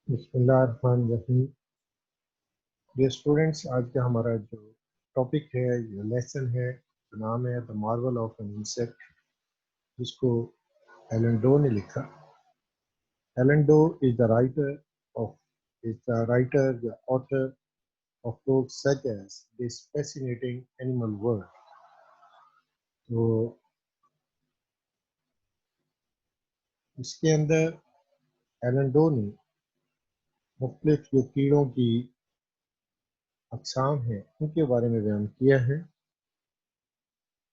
بسم اللہ الرحمن الرحیم. ڈیئر اسٹوڈینٹس، آج کا ہمارا جو ٹاپک ہے، جو لیسن ہے، تو نام ہے the marvel of an insect, جس کو ایلن ڈو نے لکھا. Alan Dow is the writer the author of books such as this fascinating animal world. تو اس کے اندر ایلن ڈو نے مختلف جو کیڑوں کی اقسام ہیں ان کے بارے میں بیان کیا ہے.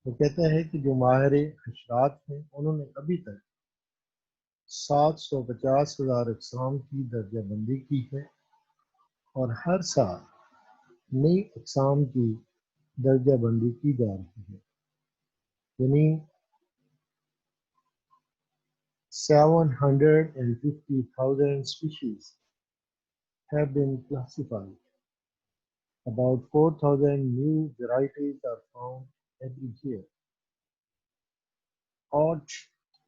وہ کہتا ہے کہ جو ماہر حشرات ہیں انہوں نے ابھی تک 750,000 اقسام کی درجہ بندی کی ہے، اور ہر سال نئی اقسام کی درجہ بندی کی جا رہی ہے. یعنی 750,000 species have been classified. About 4,000 new varieties are found every year. Odd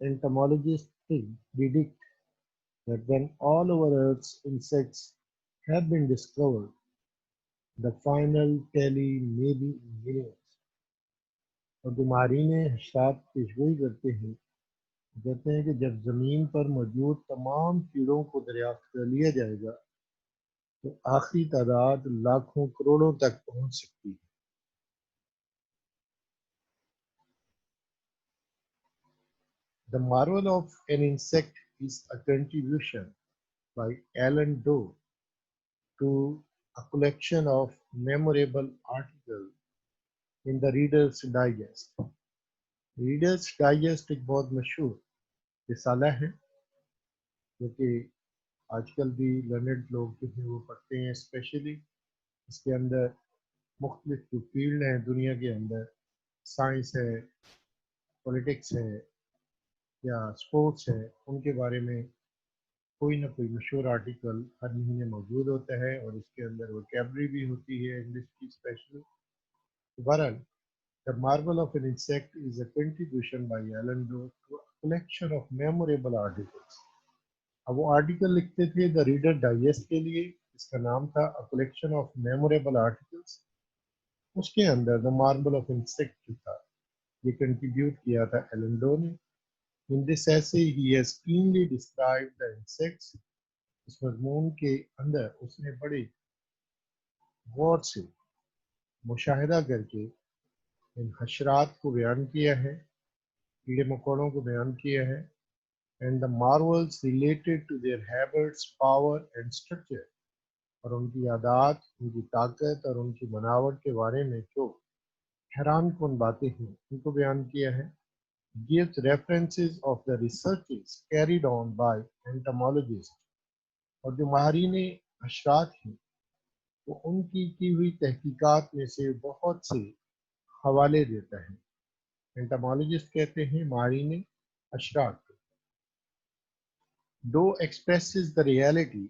entomologists predict that when all over Earth's insects have been discovered, the final tally may be in millions. اور جو ماہرین حشرات پیشگوئی کرتے ہیں، کہتے ہیں کہ جب زمین پر موجود تمام کیڑوں کو دریافت کر لیا جائے گا تو آخری تعداد لاکھوں کروڑوں تک پہنچ سکتی ہے. The marvel of an insect is a contribution by Alan Doe to a collection of memorable articles in the Reader's Digest. Reader's Digest ایک بہت مشہور رسالہ ہے جو کہ آج کل بھی لرنڈ لوگ جو ہیں وہ پڑھتے ہیں. اسپیشلی اس کے اندر مختلف جو فیلڈ ہیں دنیا کے اندر، سائنس ہے، پولیٹکس ہے یا اسپورٹس ہے، ان کے بارے میں کوئی نہ کوئی مشہور آرٹیکل ہر مہینے موجود ہوتا ہے، اور اس کے اندر ووکیبلری بھی ہوتی ہے انگلش کی اسپیشلی. بہرحال The marvel of an insect is a contribution by Alan Doe to a collection of memorable articles. اب وہ آرٹیکل لکھتے تھے دا ریڈر ڈائجسٹ کے لیے، اس کا نام تھا A Collection of Memorable Articles. اس کے اندر دا مارول آف انسیکٹ جو تھا یہ کنٹریبیوٹ کیا تھا ایلن ڈو نے. In this essay he has keenly described the insects. اس مضمون کے اندر اس نے بڑے غور سے مشاہدہ کر کے ان حشرات کو بیان کیا ہے، کیڑے مکوڑوں کو بیان کیا ہے. And the marvels related to their habits, power and structure. اور ان کی عادات، ان کی طاقت اور ان کی بناوٹ کے بارے میں جو حیران کن باتیں ہیں ان کو بیان کیا ہے. Gives references of the researches carried on by entomologists. اور جو ماہرین حشرات ہیں وہ ان کی ہوئی تحقیقات میں سے بہت سے حوالے دیتا ہے. انٹمالوجسٹ کہتے ہیں ماہرین حشرات. Doe expresses the reality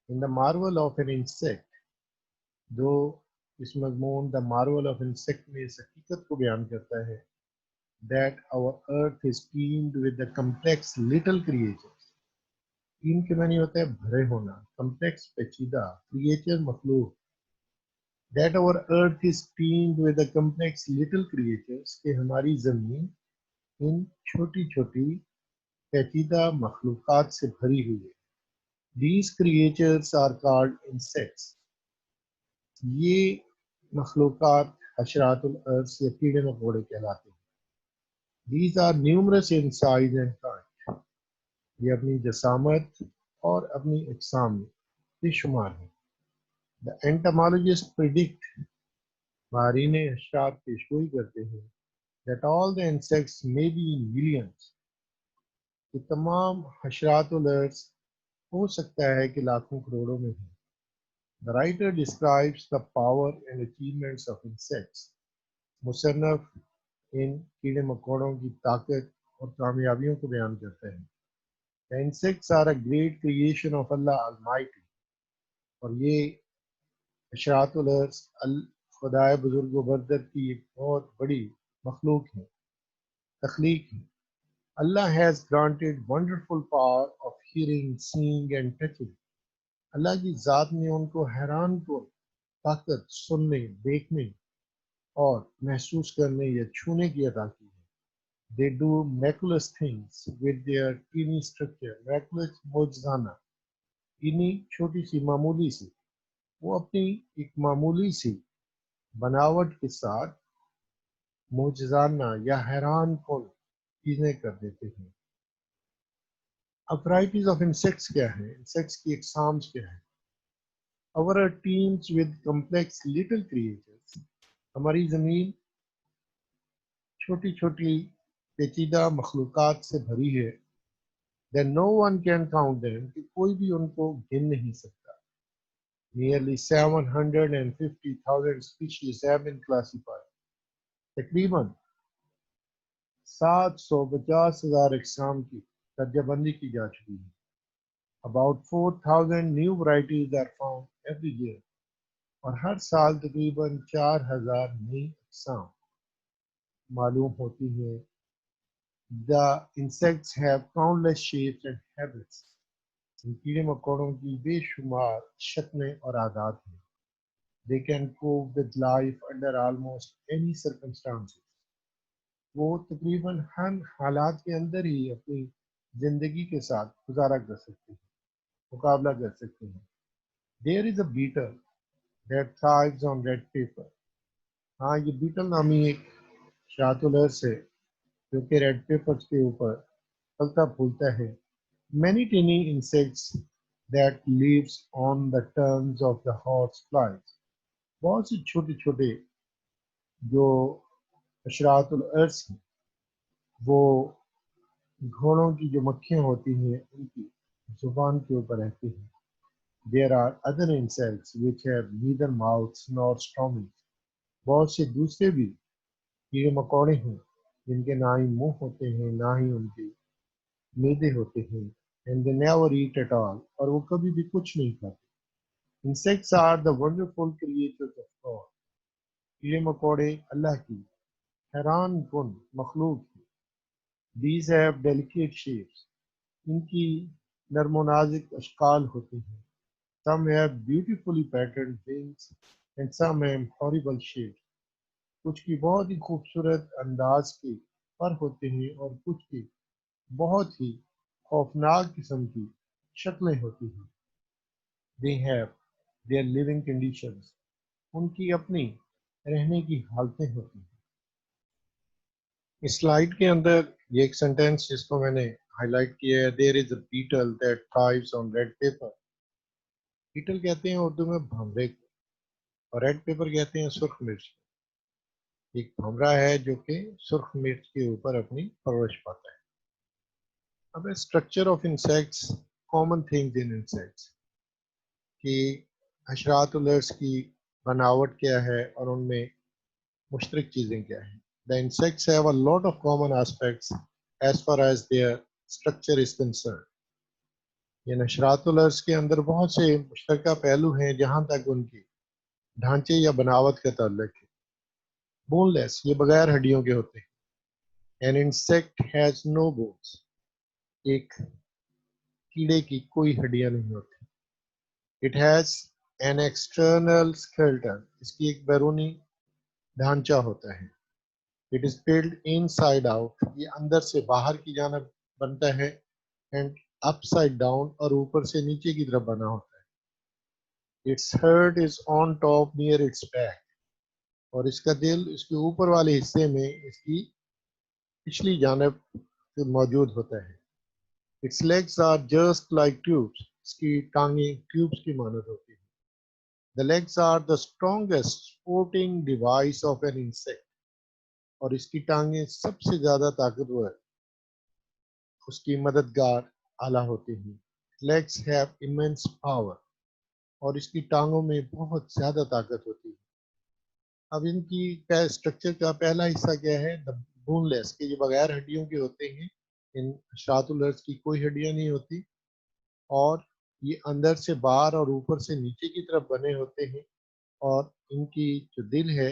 in the marvel of an insect. دو اس مضمون دا مارول آف انسیکٹ میں اس حقیقت کو بیان کرتا ہے that our earth is teemed with the complex little creatures. تین کے معنی ہوتا ہے بھرے ہونا، کمپلیکس پیچیدہ، کریچر مخلوق. that our earth is teemed with the complex little creatures کہ ہماری زمین ان چھوٹی چھوٹی پیچیدہ مخلوقات سے بھری ہوئی ہے. These creatures are called insects. یہ مخلوقات حشرات الارض یا کیڑے مکوڑے کہلاتے ہیں. These are numerous in size and kind. یہ اپنی جسامت اور اپنی اقسام میں بے شمار ہیں. The entomologists predict. ماہرین حشرات پیشگوئی کرتے ہیں that all the insects may be in millions. کہ تمام حشرات الارض ہو سکتا ہے کہ لاکھوں کروڑوں میں ہیں. The writer describes the power and achievements of insects. مصنف ان کیڑے مکوڑوں کی طاقت اور کامیابیوں کو بیان کرتے ہیں. The insects are a great creation of Allah Almighty. اور یہ حشرات الارض خدائے بزرگ و برتر کی ایک بہت بڑی مخلوق ہے، تخلیق ہے. Allah has granted wonderful power of hearing, seeing and touching. اللہ کی ذات نے ان کو حیران کن طاقت سننے، دیکھنے اور محسوس کرنے یا چھونے کی عطا کی ہے۔ They do miraculous things with their teeny structure. Miraculous معجزانہ انہی چھوٹی سی معمولی سی، وہ اپنی ایک معمولی سی بناوٹ کے ساتھ معجزانہ یا حیران کن چیزیں کر دیتے ہیں۔ اب ورائٹیز آف انسیکٹس کیا ہیں؟ انسیکٹس کی اقسام کیا ہیں؟ Our teams with complex little creatures. ہماری زمین چھوٹی چھوٹی پیچیدہ مخلوقات سے بھری ہے. Then no one can count them. کہ کوئی بھی ان کو گن نہیں سکتا. Nearly 750,000 species have been classified. تقریباً 750,000 اقسام کی درجہ بندی کی جا چکی ہے. About 4,000 new varieties are found every year. اور ہر سال تقریباً 4,000 نئی اقسام معلوم ہوتی ہیں. The insects have countless shapes and habits. ان کیڑے مکوڑوں کی بے شمار شکلیں اور عادات ہیں. They can cope with life under almost any circumstances. وہ تقریباً ہر حالات کے اندر ہی اپنی زندگی کے ساتھ گزارا کر سکتے ہیں، مقابلہ کر سکتے ہیں. There is a beetle that thrives on red paper. ہاں، یہ بیٹل نامی ایک شاۃ الارض ہے جو کہ ریڈ پیپر کے اوپر پھلتا پھولتا ہے. Many tiny insects that lives on the tongues of the horse flies. بہت سے چھوٹے چھوٹے جو حشرات الارض ہیں وہ گھوڑوں کی جو مکھیاں ہوتی ہیں ان کی زبان کے اوپر رہتی ہیں. There are other insects which have neither mouths nor stomachs. بہت سے دوسرے بھی کیڑے مکوڑے ہیں جن کے نہ ہی منہ ہوتے ہیں نہ ہی ان کے میدے ہوتے ہیں. And they never eat at all. اور وہ کبھی بھی کچھ نہیں کھاتے. Insects are the wonderful creatures of God. کیڑے مکوڑے اللہ کی حیران کن مخلوق ہیں. These have delicate shapes. ان کی نرم و نازک اشکال ہوتے ہیں. Some have beautifully patterned wings and some have horrible shapes. کچھ کی بہت ہی خوبصورت انداز کے پر ہوتے ہیں اور کچھ کی بہت ہی خوفناک قسم کی شکلیں ہوتی ہیں. They have their living conditions. ان کی اپنی رہنے کی حالتیں ہوتی ہیں. اس سلائیڈ کے اندر یہ ایک سینٹینس جس کو میں نے ہائی لائٹ کیا ہے. There is a beetle that thrives on red paper. Battle کہتے ہیں اردو میں بھنورے کو اور ریڈ پیپر کہتے ہیں سرخ مرچ. ایک بھنورا ہے جو کہ سرخ مرچ کے اوپر اپنی پرورش پاتا ہے. اب structure of insects, common things in insects کہ حشرات الارض کی بناوٹ کیا ہے اور ان میں مشترک چیزیں کیا ہیں. The insects have a lot of common aspects as far as their structure is concerned. یہ نشرات الارض کے اندر بہت سے مشترکہ پہلو ہیں جہاں تک ان کی ڈھانچے یا بناوٹ کا تعلق ہے. بون لیس، یہ بغیر ہڈیوں کے ہوتے ہیں. An insect has no bones. ایک کیڑے کی کوئی ہڈیاں نہیں ہوتی. It has an external skeleton. اس کی ایک بیرونی ڈھانچہ ہوتا ہے. It is built inside out. یہ اندر سے باہر کی جانب بنتا ہے. And upside down اور اوپر سے نیچے کی طرف بنا ہوتا ہے. Its heart is on top near its back. اور اس کا دل اس کے اوپر والے حصے میں اس کی پچھلی جانب موجود ہوتا ہے. Its legs are just like tubes. اس کی ٹانگیں ٹیوبس کی مانند ہوتی ہیں. The legs are the strongest supporting device of an insect. اور اس کی ٹانگیں سب سے زیادہ طاقتور اس کی مددگار آلہ ہوتی ہیں. Legs have immense power. اور اس کی ٹانگوں میں بہت زیادہ طاقت ہوتی ہے. اب ان کی اسٹرکچر کا پہلا حصہ کیا ہے؟ بون لیس، کہ یہ بغیر ہڈیوں کے ہوتے ہیں. ان حشرات الارض کی کوئی ہڈیاں نہیں ہوتی اور یہ اندر سے باہر اور اوپر سے نیچے کی طرف بنے ہوتے ہیں. اور ان کی جو دل ہے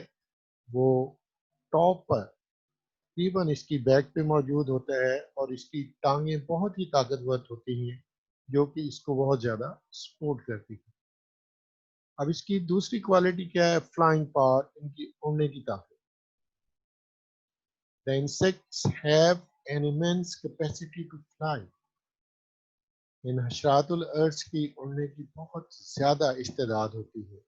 وہ ٹاپ پر تقریباً اس کی بیک پہ موجود ہوتا ہے اور اس کی ٹانگیں بہت ہی طاقتور ہوتی ہیں جو کہ اس کو بہت زیادہ سپورٹ کرتی ہے۔ اب اس کی دوسری کوالٹی کیا ہے؟ فلائنگ پاور، ان کی اڑنے کی طاقت۔ The insects have an immense capacity to fly. ان حشرات الارض کی اڑنے کی بہت زیادہ استعداد ہوتی ہے۔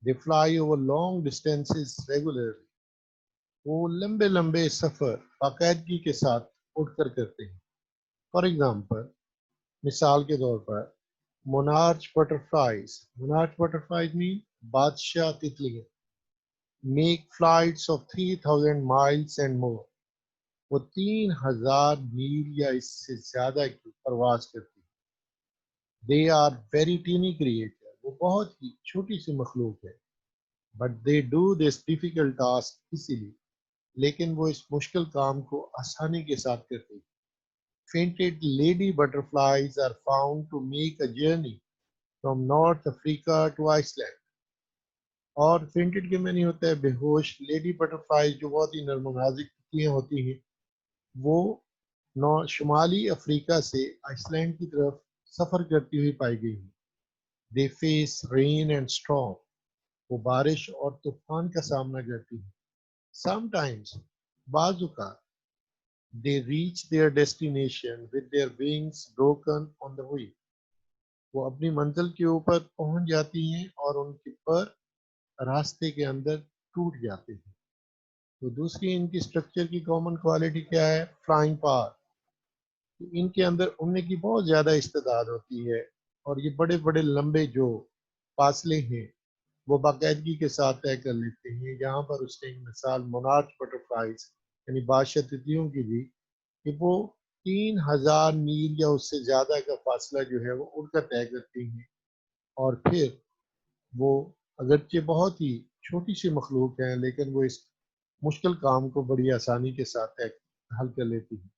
They fly over long distances regularly. وہ لمبے لمبے سفر باقاعدگی کے ساتھ اڑ کر کرتے ہیں۔ فار ایگزامپل، مثال کے طور پر monarch butterflies. Monarch butterflies mean بادشاہ تتلیاں make flights of 3000 miles and more. وہ 3000 میل یا اس سے زیادہ کی پرواز کرتی ہیں۔ They are very teeny creature. وہ بہت ہی چھوٹی سی مخلوق ہے۔ But they do this difficult task easily. لیکن وہ اس مشکل کام کو آسانی کے ساتھ کرتے ہیں۔ Fainted lady butterflies are found to make a journey from North Africa to Iceland. اور فینٹڈ کے معنی ہوتا ہے بے ہوش۔ لیڈی بٹرفلائی جو بہت ہی نرم و نازک تتلیاں ہوتی ہیں، وہ شمالی افریقہ سے آئس لینڈ کی طرف سفر کرتی ہوئی پائی گئی ہیں۔ دے فیس رین اینڈ اسٹارم. وہ بارش اور طوفان کا سامنا کرتی ہیں۔ سم ٹائمز، بعض اوقات، they reach their destination with their wings broken on the way. وہ اپنی منزل کے اوپر پہنچ جاتی ہیں اور ان کے پر راستے کے اندر ٹوٹ جاتے ہیں۔ تو دوسری ان کی اسٹرکچر کی کامن کوالٹی کیا ہے؟ Flying power. ان کے اندر اڑنے کی بہت زیادہ استعداد ہوتی ہے اور یہ بڑے بڑے لمبے جو فاصلے ہیں وہ باقاعدگی کے ساتھ طے کر لیتے ہیں۔ یہاں پر اس نے ایک مثال مونارچ بٹرفلائز یعنی بادشاہ تتلیوں کی دی کہ وہ 3000 میل یا اس سے زیادہ کا فاصلہ جو ہے وہ اڑ کر طے کرتی ہیں، اور پھر وہ اگرچہ بہت ہی چھوٹی سی مخلوق ہیں لیکن وہ اس مشکل کام کو بڑی آسانی کے ساتھ حل کر لیتی ہیں۔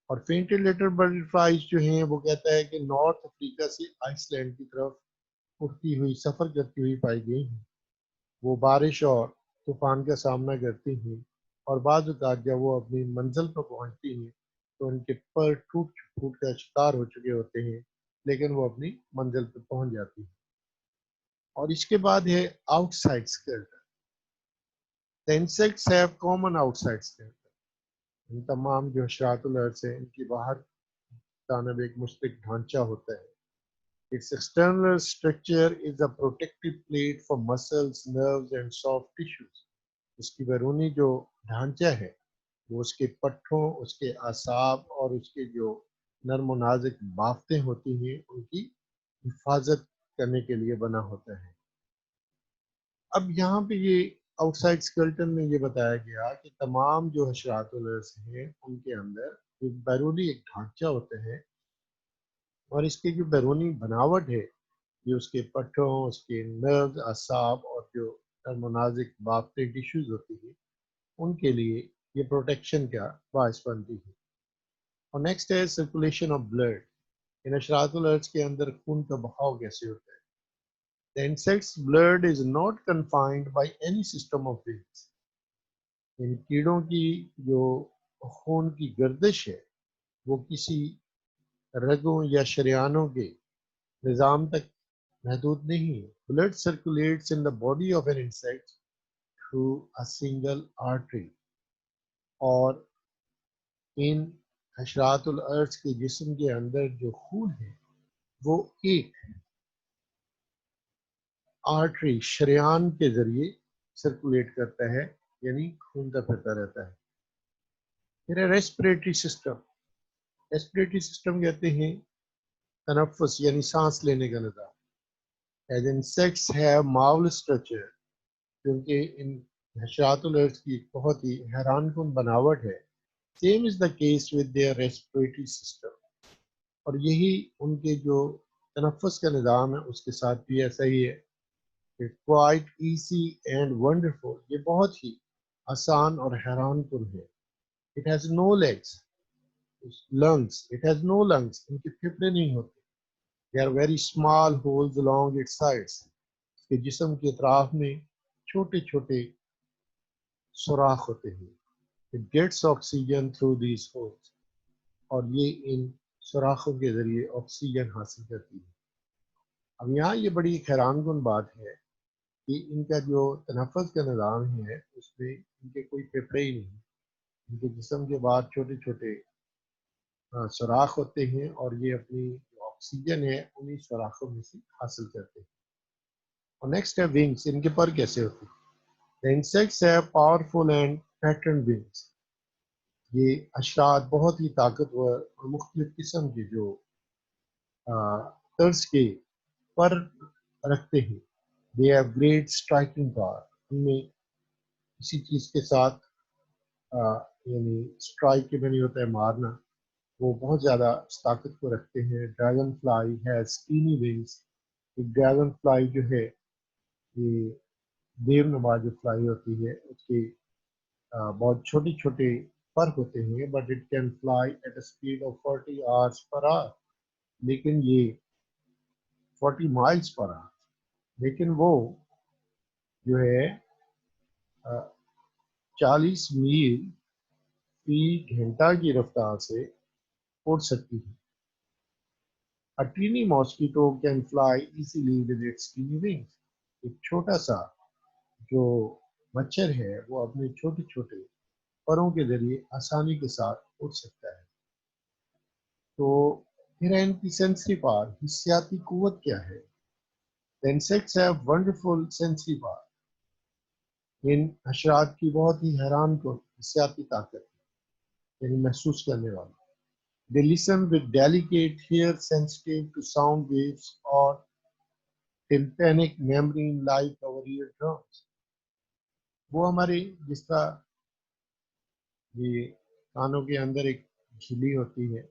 اور فینٹڈ لیٹر بٹرفلائز جو ہیں وہ کہتا ہے کہ نارتھ افریقہ سے آئس لینڈ کی طرف اڑتی ہوئی سفر کرتی ہوئی پائی گئی ہیں۔ وہ بارش اور طوفان کا سامنا کرتی ہیں اور بعض اوقات جب وہ اپنی منزل پر پہنچتی ہیں تو ان کے پر ٹوٹ پھوٹ کا شکار ہو چکے ہوتے ہیں، لیکن وہ اپنی منزل پر پہنچ جاتی ہیں۔ اور اس کے بعد ہے out side skeleton. The insects have common outside skeleton. ان تمام جو حشرات الارض ہیں ان کی باہر جانب ایک مشترک ڈھانچہ ہوتا ہے۔ Its external structure is a protective plate for muscles, nerves and soft tissues. اس کی بیرونی جو ڈھانچہ ہے وہ اس کے پٹھوں، اس کے اعصاب اور اس کے جو نرم و نازک بافتیں ہوتی ہیں ان کی حفاظت کرنے کے لیے بنا ہوتا ہے۔ اب یہاں پہ یہ آؤٹ سائڈ اسکلٹن میں یہ بتایا گیا کہ تمام جو حشرات الارض ہیں ان کے اندر بیرونی ایک ڈھانچہ ہوتا ہے، اور اس کی جو بیرونی بناوٹ ہے یہ اس کے پٹھوں، اس کے نروز، اعصاب اور جو نرم و نازک بافتیں ٹیشوز ہوتی ہیں ان کے لیے یہ پروٹیکشن کا باعث بنتی ہے۔ اور نیکسٹ ہے سرکولیشن آف بلڈ۔ ان حشرات الارض کے اندر خون کا بہاؤ کیسے ہوتا ہے؟ The insect's blood is not confined by any system of veins. ان کیڑوں کی جو خون کی گردش ہے وہ کسی رگوں یا شریانوں کے نظام تک محدود نہیں ہے۔ Blood circulates in the body of an insect through a single artery. اور ان حشرات الارض کے جسم کے اندر جو خون ہے وہ ایک آرٹری شریان کے ذریعے سرکولیٹ کرتا ہے، یعنی گھومتا پھرتا رہتا ہے۔ پھر ریسپریٹری سسٹم۔ ریسپریٹری سسٹم کہتے ہیں تنفس یعنی سانس لینے کا نظام۔ As insects have marvelous structure، کیونکہ ان حشرات الارض کی بہت ہی حیران کن بناوٹ ہے۔ Same is the case with their respiratory system، اور یہی ان کے جو تنفس کا نظام ہے اس کے ساتھ بھی ایسا ہی ہے۔ It's quite easy and wonderful، یہ بہت ہی آسان اور حیران کن ہے۔ It has no legs، lungs، it has no lungs، ان کے پھیپھڑے نہیں ہوتے۔ There are very small holes along its sides، اس کے جسم کے اطراف میں چھوٹے چھوٹے سوراخ ہوتے ہیں۔ It gets oxygen through these holes، اور یہ ان سوراخوں کے ذریعے آکسیجن حاصل کرتی ہے۔ اب یہاں یہ بڑی حیران کن بات ہے کہ ان کا جو تنفس کا نظام ہے اس میں ان کے کوئی پھیپھڑے ہی نہیں، ان کے جسم کے بعد چھوٹے چھوٹے سوراخ ہوتے ہیں اور یہ اپنی جو آکسیجن ہے انہی سوراخوں میں سے حاصل کرتے ہیں۔ اور نیکسٹ ہے ونگس، ان کے پر کیسے ہوتے ہیں؟ The insects have powerful and patterned wings. یہ حشرات بہت ہی طاقتور اور مختلف قسم کے جو طرز کے پر رکھتے ہیں۔ They have great striking power. ان میں کسی چیز کے ساتھ یعنی اسٹرائک کے معنی ہوتا ہے مارنا، وہ بہت زیادہ طاقت کو رکھتے ہیں۔ Dragonfly has skinny wings, dragonfly جو ہے یہ دیو نما جو فلائی ہوتی ہے اس کے بہت چھوٹے چھوٹے پر ہوتے ہیں، but it can fly at a speed of 40 hours per hour، لیکن یہ 40 miles per hour، لیکن وہ جو ہے 40 میل فی گھنٹہ کی رفتار سے اڑ سکتی ہے۔ A teeny mosquito can fly easily with its teeny wings. ایک چھوٹا سا جو مچھر ہے وہ اپنے چھوٹے چھوٹے پروں کے ذریعے آسانی کے ساتھ اڑ سکتا ہے۔ تو پھر ان کی سینسری پاور، حسیاتی قوت کیا ہے؟ The insects have wonderful sensory power. ان حشرات کی بہت ہی حیران کن حسیاتی طاقت یعنی محسوس کرنے والی۔ They listen with delicate hair sensitive to sound waves or tympanic membrane like our eardrums. وہ ہمارے جس طرح یہ کانوں کے اندر ایک جھلی ہوتی ہے،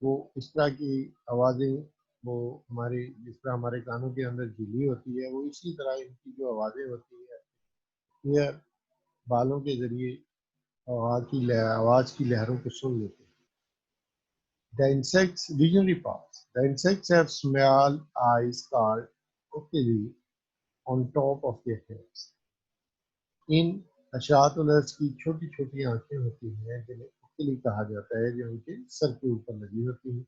وہ اس طرح کی آوازیں وہ ہمارے جس طرح ہمارے کانوں کے اندر جھلی ہوتی ہے، وہ اسی طرح ان کی جو آوازیں ہوتی ہے یہ بالوں کے ذریعے آواز کی لہروں کو سن لیتے ہیں۔ The insects visionary parts. The insects have small eyes called ocelli on top of their heads. ان حشرات الارض کی چھوٹی چھوٹی آنکھیں ہوتی ہیں جنہیں اوکلی کہا جاتا ہے، جو ان کے سر کے اوپر لگی ہوتی ہیں۔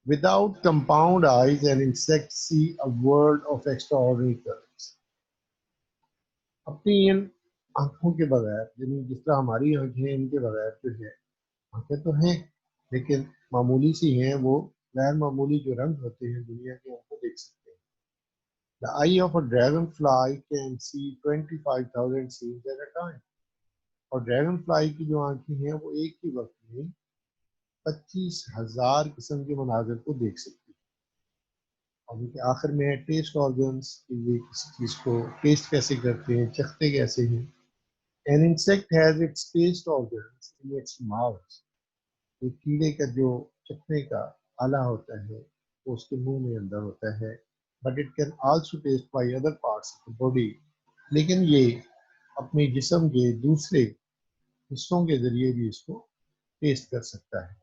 Without compound eyes, an insect see a world of extraordinary colors. اپنی ان آنکھوں کے بغیر یعنی جس طرح ہماری آنکھیں ان کے بغیر جو ہے، آنکھیں تو ہیں لیکن معمولی سی ہیں، وہ غیر معمولی جو رنگ ہوتے ہیں دنیا کے ان کو دیکھ سکتے ہیں۔ The eye of a dragonfly can see 25,000 scenes at a time. اور ڈریگن فلائی کی جو آنکھیں ہیں وہ ایک ہی وقت میں 25,000 قسم کے مناظر کو دیکھ سکتی ہیں۔ اور ان کے آخر میں ہے ٹیسٹ آرگنس، یہ کسی چیز کو ٹیسٹ کیسے کرتے ہیں، چکھتے کیسے ہیں۔ An insect has its taste organs in its mouth. ایک کیڑے کا جو چکھنے کا آلہ ہوتا ہے وہ اس کے منہ میں اندر ہوتا ہے، but it can also taste by other parts of the body. لیکن یہ اپنے جسم کے دوسرے حصوں کے ذریعے بھی اس کو ٹیسٹ کر سکتا ہے۔